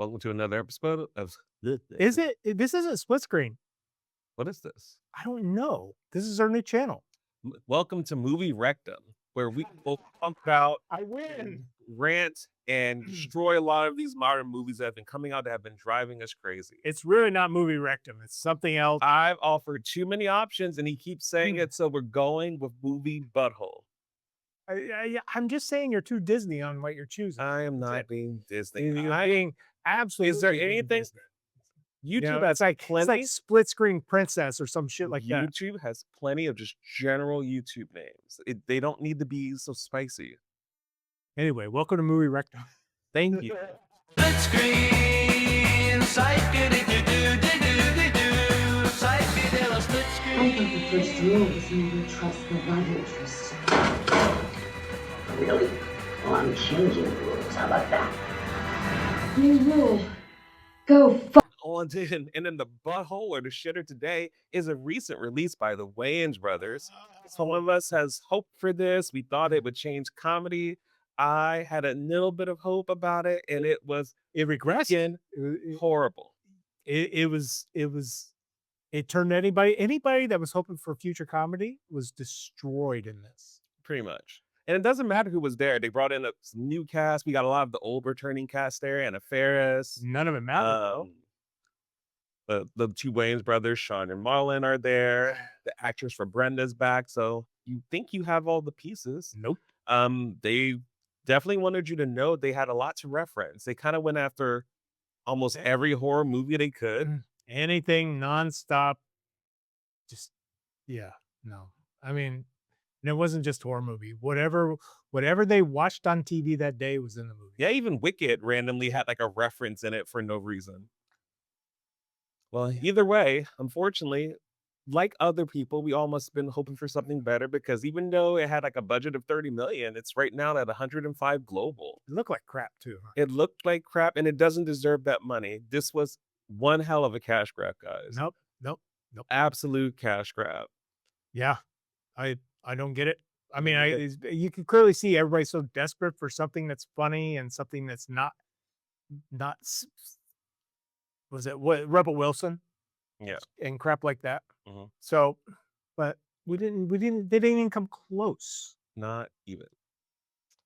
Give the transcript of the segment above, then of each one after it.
Welcome to another episode of Is it? This isn't split screen. what is this? I don't know. This is our new channel. Welcome to Movie Rectum, where we will talk about, I win. rant, and destroy a lot of these modern movies that have been coming out that have been driving us crazy. It's really not movie rectum. It's something else. I've offered too many options, and he keeps saying it, so we're going with movie butthole. I'm just saying you're too Disney on what you're choosing. I am That's not it. being Disney. You're being absolutely. Is there being anything? Disney. YouTube has it's like plenty. split screen princess or some shit like that. YouTube has plenty of just general YouTube names. They don't need to be so spicy. Anyway, welcome to movie rectum. Thank you. Split screen, psych-a-dee-doo-doo-doo-doo-doo, psych-a-dee-doo, split I screen. thought the first rule was never trust the love interest. Really? Well, I'm changing the rules. How about that? New rule. Go fuck. And then the butthole or the shitter today is a recent release by the Wayans brothers. Some of us has hope for this. We thought it would change comedy. I had a little bit of hope about it, and it was It regressed. again horrible. It turned anybody that was hoping for future comedy was destroyed in this. Pretty much. And it doesn't matter who was there. They brought in some new cast. We got a lot of the old returning cast there. Anna Faris. None of it mattered though. The two Wayans brothers, Shawn and Marlon, are there. The actress for Brenda's back. So you think you have all the pieces. Nope. They definitely wanted you to know they had a lot to reference. They kind of went after almost every horror movie they could. Anything nonstop. Just no. I mean, and it wasn't just horror movie. Whatever they watched on TV that day was in the movie. Yeah, even Wicked randomly had like a reference in it for no reason. Well, either way, unfortunately, like other people, we almost been hoping for something better because even though it had like a budget of 30 million, it's right now at 105 global. It looked like crap too. Huh? It looked like crap and it doesn't deserve that money. This was one hell of a cash grab, guys. Nope. Absolute cash grab. Yeah, I don't get it. I mean, you can clearly see everybody's so desperate for something that's funny and something that's not. Was it what Rebel Wilson? Yeah. And crap like that. Mhm. So, but they didn't even come close. Not even.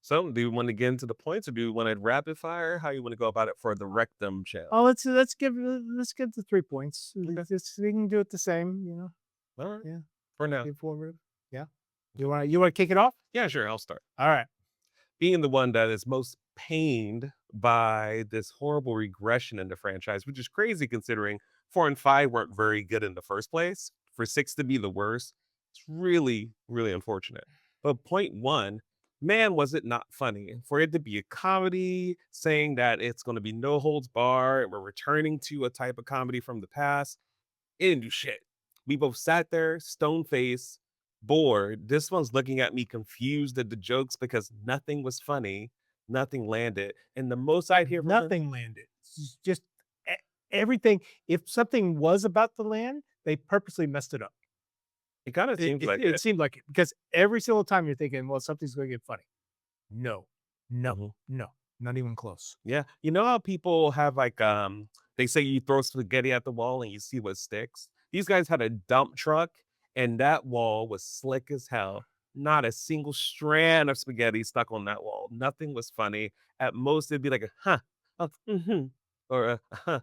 So, do you want to get into the points or do you want to rapid fire? How you want to go about it for the Rectum channel? Oh, let's get the 3 points. We can do it the same, you know. All right. Yeah. For now. Informative. Yeah. You want to kick it off? Yeah, sure. I'll start. All right. Being the one that is most pained by this horrible regression in the franchise, which is crazy considering 4 and 5 weren't very good in the first place. For 6 to be the worst, it's really, really unfortunate. But point 1, man, was it not funny for it to be a comedy saying that it's going to be no holds bar and we're returning to a type of comedy from the past. It didn't do shit. We both sat there, stone faced, bored. This one's looking at me confused at the jokes because nothing was funny, nothing landed. And the most I'd hear from them, Nothing landed. It's just everything. If something was about to land, they purposely messed it up. it kind of seems like It seemed like it because every single time you're thinking, well, something's going to get funny. No, Mhm. not even close. Yeah. You know how people have like they say you throw spaghetti at the wall and you see what sticks? These guys had a dump truck and that wall was slick as hell. Not a single strand of spaghetti stuck on that wall. Nothing was funny. At most it'd be like a huh, or a huh.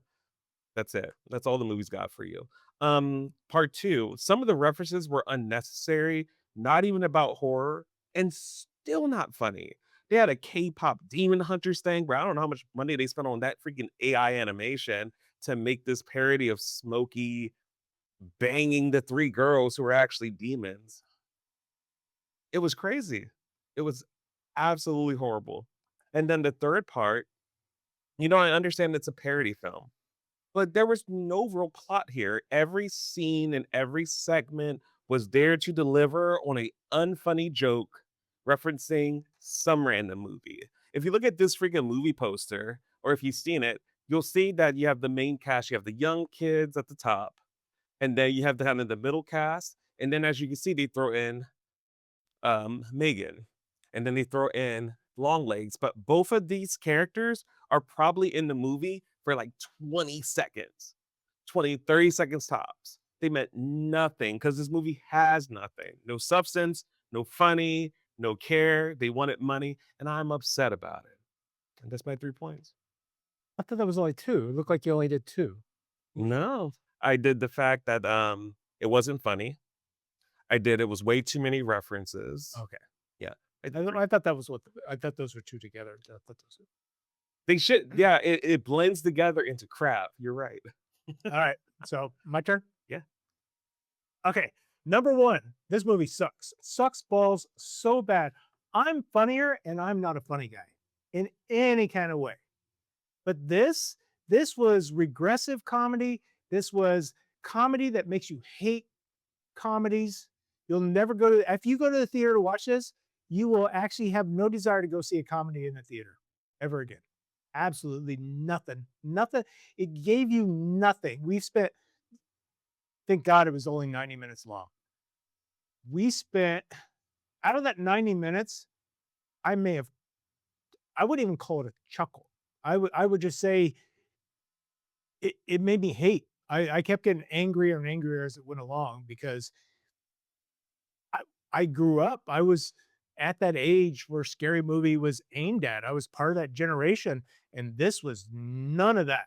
That's it. That's all the movie's got for you. Part 2, some of the references were unnecessary, not even about horror, and still not funny. They had a K-pop Demon Hunters thing where I don't know how much money they spent on that freaking AI animation to make this parody of Smokey banging the 3 girls who were actually demons. It was crazy. It was absolutely horrible. And then the third part, I understand it's a parody film, but there was no real plot here. Every scene and every segment was there to deliver on a unfunny joke referencing some random movie. If you look at this freaking movie poster, or if you've seen it, you'll see that you have the main cast, you have the young kids at the top, and then you have the kind of the middle cast, and then as you can see, they throw in Megan, and then they throw in Longlegs, but both of these characters are probably in the movie for like 20 seconds, 20, 30 seconds tops. They meant nothing because this movie has nothing. No substance, no funny, no care. They wanted money, and I'm upset about it. And that's my 3 points. I thought that was only 2. It looked like you only did 2. No, I did the fact that it wasn't funny. It was way too many references. Okay. Yeah. I thought that was what I thought those were 2 together. I thought those were... They should, yeah, it blends together into crap. You're right. All right. So my turn. Yeah. Okay. Number 1. This movie sucks. Sucks balls so bad. I'm funnier, and I'm not a funny guy in any kind of way. But this was regressive comedy. This was comedy that makes you hate comedies. You'll never go to, if you go to the theater to watch this, you will actually have no desire to go see a comedy in the theater ever again. Absolutely nothing. Nothing. It gave you nothing. We spent, thank God it was only 90 minutes long. We spent, out of that 90 minutes, I wouldn't even call it a chuckle. I would just say it made me hate. I kept getting angrier and angrier as it went along because I grew up. I was at that age where Scary Movie was aimed at. I was part of that generation, and this was none of that.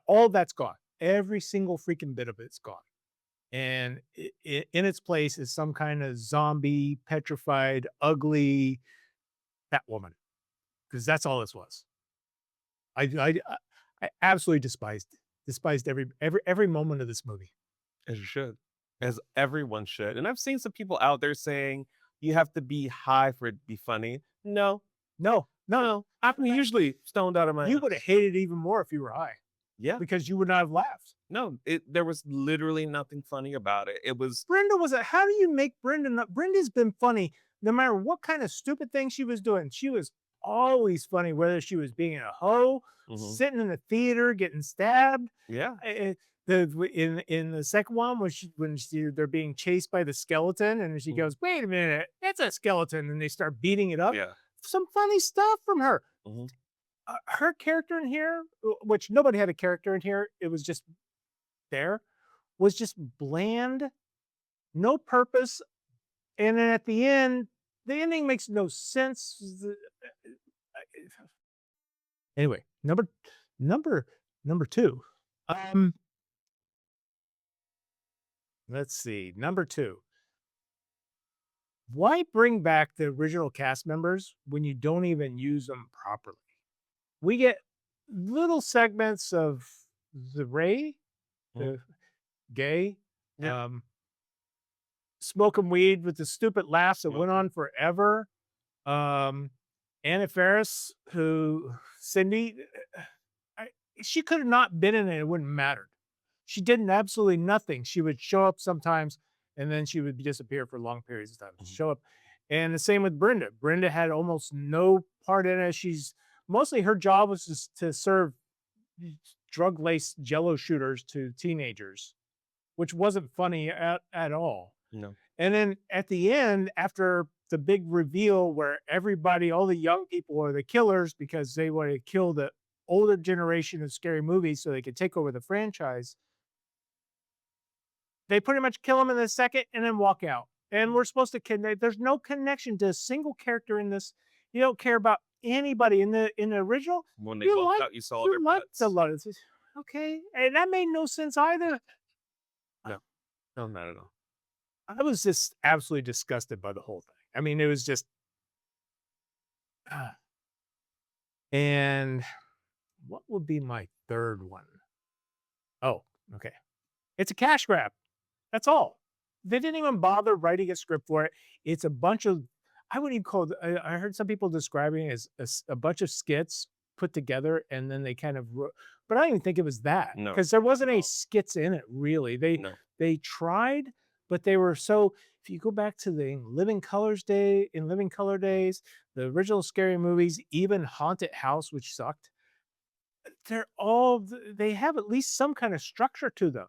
All that's gone. Every single freaking bit of it's gone. And in its place is some kind of zombie, petrified, ugly fat woman, because that's all this was. I absolutely despised every moment of this movie. As you should. As everyone should. And I've seen some people out there saying you have to be high for it to be funny. No. No. I'm usually stoned out of my You would have hated it even more if you were high, Yeah. because you would not have laughed. No, there was literally nothing funny about it. It was Brenda how do you make Brenda not, Brenda's been funny no matter what kind of stupid thing she was doing. She was always funny, whether she was being a hoe, sitting in the theater, getting stabbed. yeah. In the second one, when they're being chased by the skeleton, and she goes, "Wait a minute, it's a skeleton," and they start beating it up. Yeah. Some funny stuff from her. Her character in here, which nobody had a character in here, it was just there, was just bland, no purpose, and then at the end, the ending makes no sense. Anyway, number 2. Let's see, number 2. Why bring back the original cast members when you don't even use them properly? We get little segments of the Ray, the gay, Yeah. smoking weed with the stupid laughs that went on forever. Anna Faris, Cindy, she could have not been in it. It wouldn't have mattered. She did absolutely nothing. She would show up sometimes, and then she would disappear for long periods of time. Show up. And the same with Brenda. Brenda had almost no part in it. Mostly her job was just to serve drug-laced Jello shooters to teenagers, which wasn't funny at all. No. And then at the end, after the big reveal where everybody, all the young people are the killers because they want to kill the older generation of Scary Movies so they could take over the franchise, they pretty much kill them in the second and then walk out. And we're supposed to connect. There's no connection to a single character in this. You don't care about anybody in the original. When they walked out, you saw their butts. Okay, and that made no sense either. No, not at all. I was just absolutely disgusted by the whole thing. I mean, it was just. And what would be my third one? Oh, okay. It's a cash grab. That's all. They didn't even bother writing a script for it. It's a bunch of, I wouldn't even call it, I heard some people describing it as a bunch of skits put together, and then they kind of, but I don't even think it was that. No. Because there wasn't any skits in it, really. They tried, but they were so, if you go back to the Living Color days, the original Scary Movies, even Haunted House, which sucked, they have at least some kind of structure to them.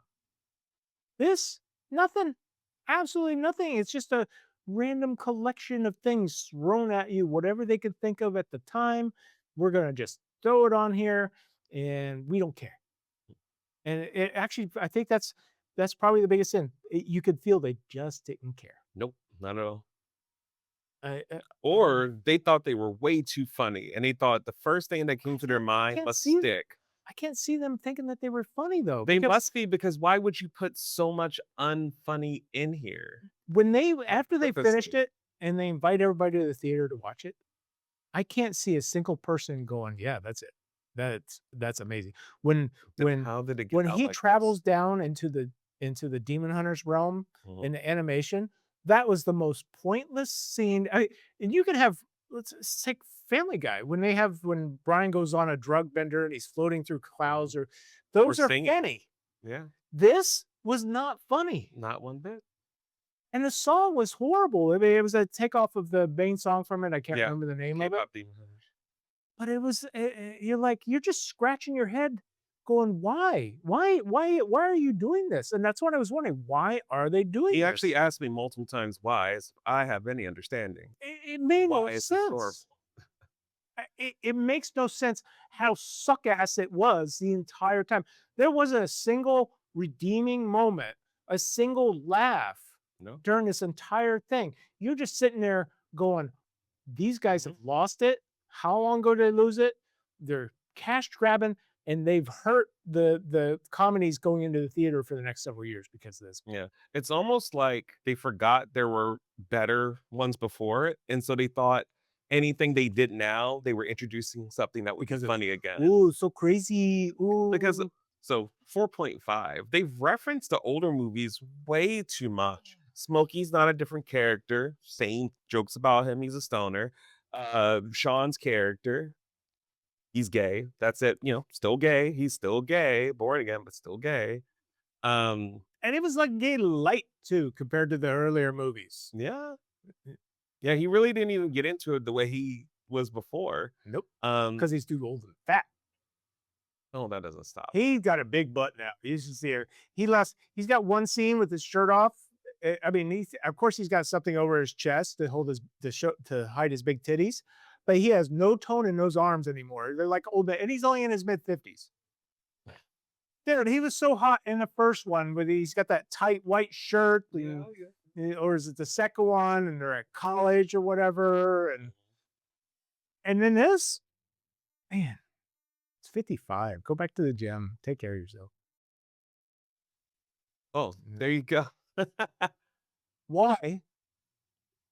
This, nothing. Absolutely nothing. It's just random collection of things thrown at you, whatever they could think of at the time. We're gonna just throw it on here, and we don't care. And it actually, I think that's probably the biggest sin. You could feel they just didn't care. Nope, not at all. I, uh, Or they thought they were way too funny, and they thought the first thing that came to their mind can't must see- stick. I can't see them thinking that they were funny though. They because must be, because why would you put so much unfunny in here? when they after they finished purposely. it and they invite everybody to the theater to watch it, I can't see a single person going, "Yeah, that's it. That's amazing." When Then how did it get when out he like this? travels down into the demon hunter's realm Mhm. in the animation, that was the most pointless scene. And you can have let's take Family Guy when Brian goes on a drug bender and he's floating through clouds, or those are singing. funny. Yeah, This was not funny. not one bit. And the song was horrible. I mean, it was a takeoff of the main song from it. I can't Yeah, remember the name of it. K-pop Demon Hunters. But it was you're just scratching your head going, why are you doing this? And that's what I was wondering. Why are they doing He this? actually asked me multiple times why, as if I have any understanding. It made no Why is this horrible? sense. It makes no sense how suck ass it was the entire time. There wasn't a single redeeming moment, a single laugh No. during this entire thing. You're just sitting there going, these guys have lost it. How long ago did they lose it? They're cash grabbing, and they've hurt the comedies going into the theater for the next several years because of this. Yeah. It's almost like they forgot there were better ones before it. And so they thought anything they did now, they were introducing something that was funny again. Ooh, so crazy. Ooh. Because so 4.5, they've referenced the older movies way too much. Smokey's not a different character. Same jokes about him. He's a stoner. Shawn's character, he's gay. That's it. Still gay. He's still gay. Born again, but still gay. And it was like gay light too, compared to the earlier movies. Yeah. Yeah, he really didn't even get into it the way he was before. Nope. Um, Because he's too old and fat. oh, that doesn't stop. He's got a big butt now. He's just here. He's got one scene with his shirt off. I mean, of course he's got something over his chest to hold to hide his big titties, but he has no tone in those arms anymore. They're like old, and he's only in his mid-50s. Dude, he was so hot in the first one, but he's got that tight white shirt, or is it the second one? And they're at college or whatever, and then this, man, it's 55. Go back to the gym. Take care of yourself. Oh, there you go. Why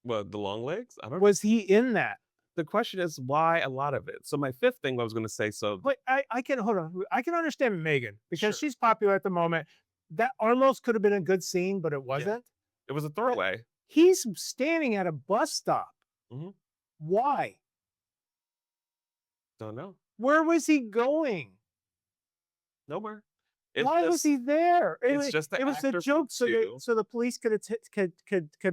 What, the long legs? I don't know. was he in that? The question is why a lot of it. So my fifth thing I was going to say, But I can hold on. I can understand Megan because Sure. she's popular at the moment. That almost could have been a good scene, but it wasn't. it was a throwaway. He's standing at a bus stop. Mhm. Why? Don't know. Where was he going? Nowhere. It's Why was just- he there? it's just the it was a actor joke, from two. so the police could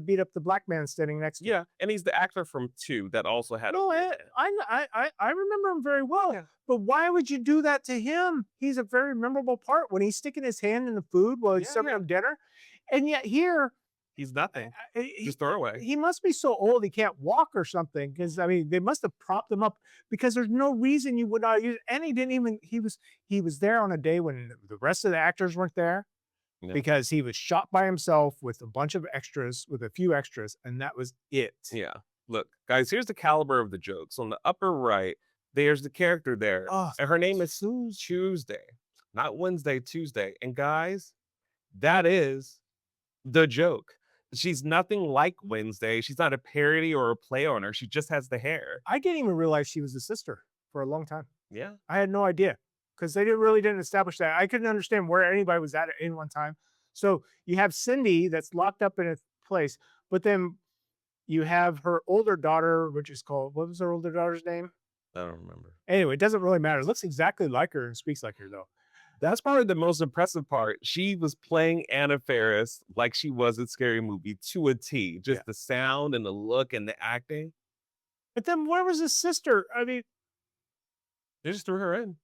beat up the black man standing next to him. Yeah, and he's the actor from 2 that also had. No, I remember him very well. Yeah. But why would you do that to him? He's a very memorable part when he's sticking his hand in the food while he's Yeah, serving yeah. him dinner, and yet here He's nothing. he, Just throwaway. he must be so old he can't walk or something. Because I mean, they must have propped him up because there's no reason you would not use. And he didn't even. He was there on a day when the rest of the actors weren't there. Yeah. Because he was shot by himself with a bunch of extras, with a few extras, and that was it. Yeah. Look, guys, here's the caliber of the jokes. On the upper right, there's the character there. Oh, And her name is Tuesday. Not Wednesday, Tuesday. And guys, that is the joke. She's nothing like Wednesday. She's not a parody or a play on her. She just has the hair. I didn't even realize she was a sister for a long time. Yeah. I had no idea because they didn't establish that. I couldn't understand where anybody was at any one time. So you have Cindy that's locked up in a place, but then you have her older daughter, which is called, what was her older daughter's name? I don't remember. Anyway, it doesn't really matter. It looks exactly like her and speaks like her though. That's probably the most impressive part. She was playing Anna Faris like she was in Scary Movie to a T. Just Yeah. the sound and the look and the acting. But then where was his sister? I mean, They just threw her in.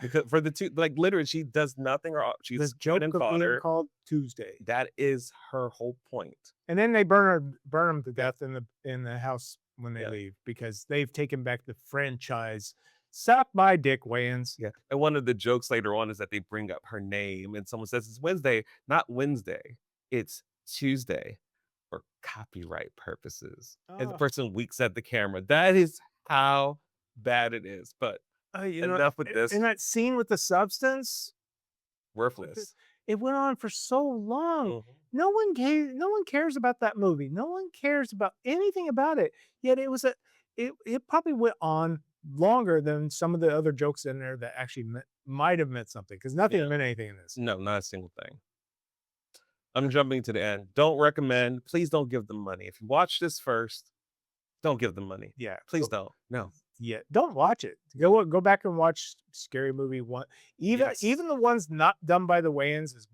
Because for the two, like literally, she does nothing or she's This joke and of being fodder. called Tuesday. That is her whole point. And then they burn him to death in the house when they Yeah. leave because they've taken back the franchise. Suck my dick, Wayans. Yeah. And one of the jokes later on is that they bring up her name and someone says it's Wednesday, not Wednesday. It's Tuesday for copyright purposes. And the Oh. person winks at the camera. That is how bad it is. But enough with this. In that scene with the substance, Worthless. it went on for so long. Mhm. No one cares about that movie. No one cares about anything about it. Yet it probably went on longer than some of the other jokes in there that actually might have meant something because nothing Yeah. meant anything in this. No, not a single thing. I'm jumping to the end. Don't recommend. Please don't give them money. If you watch this first, don't give them money. Yeah, Please don't. No. yeah. Don't watch it. Go back and watch Scary Movie 1. Yes. Even the ones not done by the Wayans is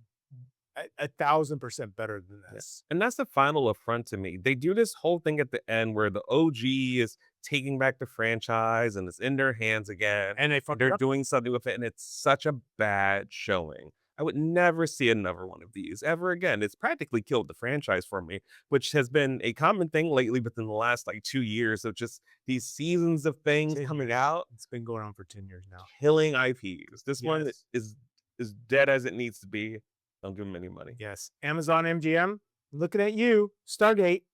1,000% better than this. And that's the final affront to me. They do this whole thing at the end where the OG is taking back the franchise and it's in their hands again. And they fucked it They're up. doing something with it, and it's such a bad showing. I would never see another one of these ever again. It's practically killed the franchise for me, which has been a common thing lately within the last like 2 years of just these seasons of things 10 coming years. out, It's been going on for 10 years now. killing IPs. This one Yes. is dead as it needs to be. Don't give them any money. Yes. Amazon MGM, looking at you. Stargate.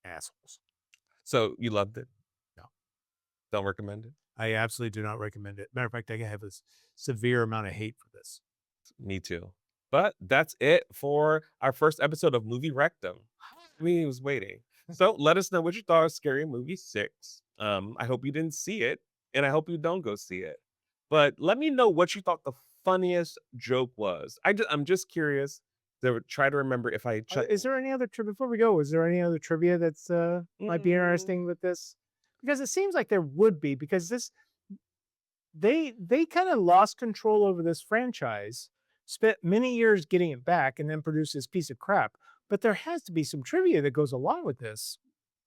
Assholes. So you loved it? No. Don't recommend it? I absolutely do not recommend it. Matter of fact, I have a severe amount of hate for this. Me too. But that's it for our first episode of Movie Rectum. We was waiting. So let us know what you thought of Scary Movie 6. I hope you didn't see it, and I hope you don't go see it. But let me know what you thought the funniest joke was. I'm just curious to try to remember if I Is there any other before we go? Is there any other trivia that's might be interesting with this? Because it seems like there would be because they kind of lost control over this franchise, spent many years getting it back, and then produced this piece of crap. But there has to be some trivia that goes along with this.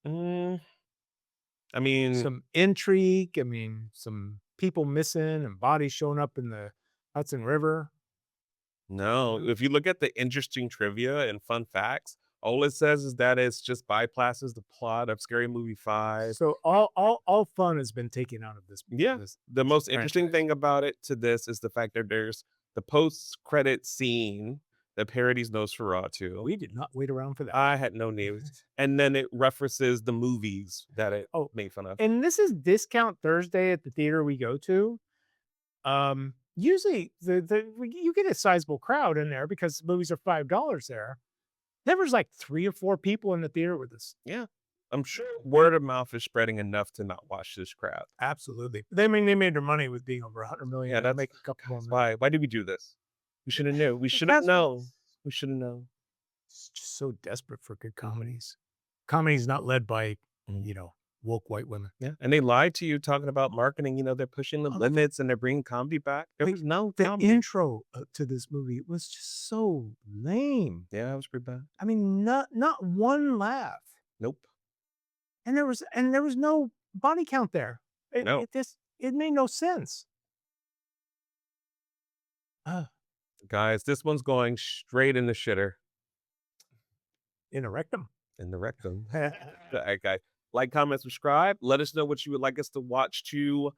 I mean, Some intrigue. I mean, some people missing and bodies showing up in the Hudson River. no. If you look at the interesting trivia and fun facts, all it says is that it's just bypasses the plot of Scary Movie 5. So all fun has been taken out of this. Yeah. The most interesting franchise. thing about it to this is the fact that there's the post-credit scene that parodies Nosferatu. We did not wait around for that. I had no news. And then it references the movies that it Oh, made fun of. And this is discount Thursday at the theater we go to. Usually you get a sizable crowd in there because movies are $5 there. There was like 3 or 4 people in the theater with us. Yeah. I'm sure word of mouth is spreading enough to not watch this crowd. Absolutely. They made their money with being over 100 million. Yeah, They'll that's make a couple more. Why did we do this? We should have known. We should have Because- known. We should have known. It's just so desperate for good comedies. Comedies not led by, woke white women. Yeah. And they lied to you talking about marketing. They're pushing the Oh, limits and they're bringing comedy back. There wait, was no The comedy. intro to this movie was just so lame. Yeah, that was pretty bad. I mean, not one laugh. Nope. And there was no body count there. No. It made no sense. Guys, this one's going straight in the shitter. In a rectum. In the rectum. All right, guys. Like, comment, subscribe. Let us know what you would like us to watch to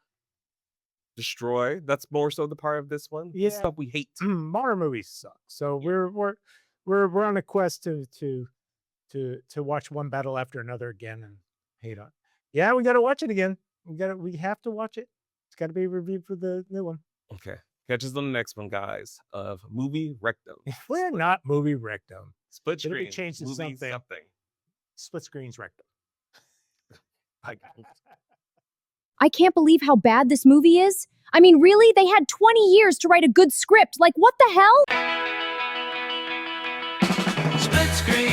destroy. That's more so the part of this one. This Yeah. stuff we hate. Modern movies suck. So we're on a quest to watch one battle after another again and hate on. Yeah, we got to watch it again. We have to watch it. It's got to be reviewed for the new one. Okay. Catch us on the next one, guys, of Movie Rectum. We're not movie rectum. Split It'll be screen. changed to movie something. Split screens rectum. I can't believe how bad this movie is. I mean, really? They had 20 years to write a good script. Like, what the hell? Split screen.